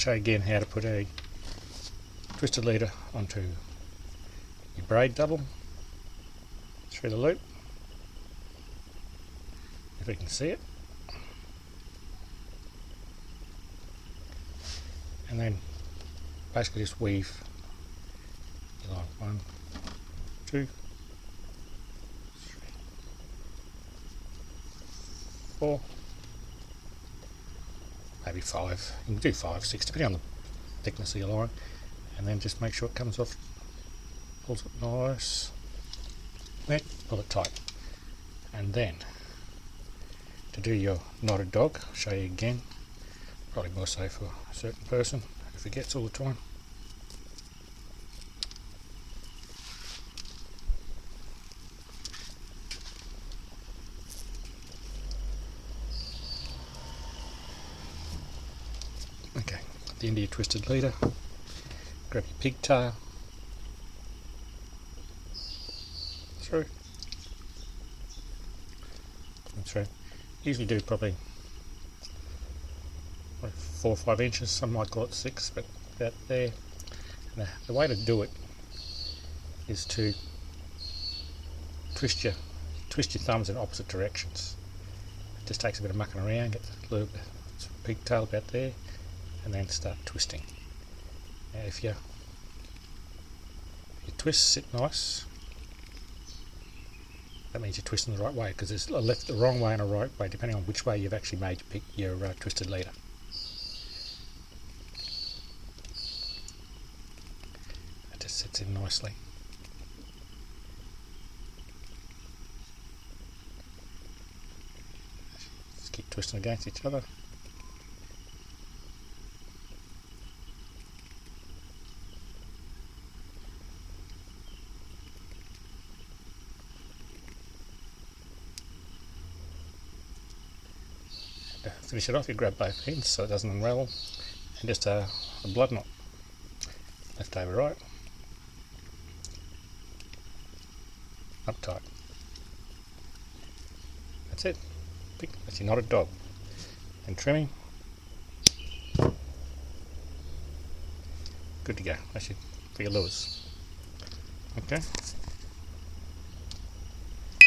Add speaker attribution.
Speaker 1: show you again how to put a twisted leader onto your braid double through the loop, if we can see it, and then basically just weave like 1, 2, 3, 4, maybe 5. You can do 5, 6 depending on the thickness of your line, and then just make sure it comes off, pulls it nice, then pull it tight. And then to do your knotted dog, I'll show you again, probably more so for a certain person who forgets all the time. Okay, at the end of your twisted leader, grab your pigtail, through, and through. Usually do probably 4 or 5 inches, some might call it 6, but about there. And the way to do it is to twist your thumbs in opposite directions. It just takes a bit of mucking around, get the little pigtail about there, and then start twisting. Now if your twists sit nice, that means you're twisting the right way, because there's a left, the wrong way and a right way depending on which way you've actually made your twisted leader. It just sits in nicely. Just keep twisting against each other. To finish it off, you grab both ends so it doesn't unravel, and just a blood knot, left over right, up tight. That's it. That's your knotted dog. And trimming, good to go. That's it for your lures. Okay.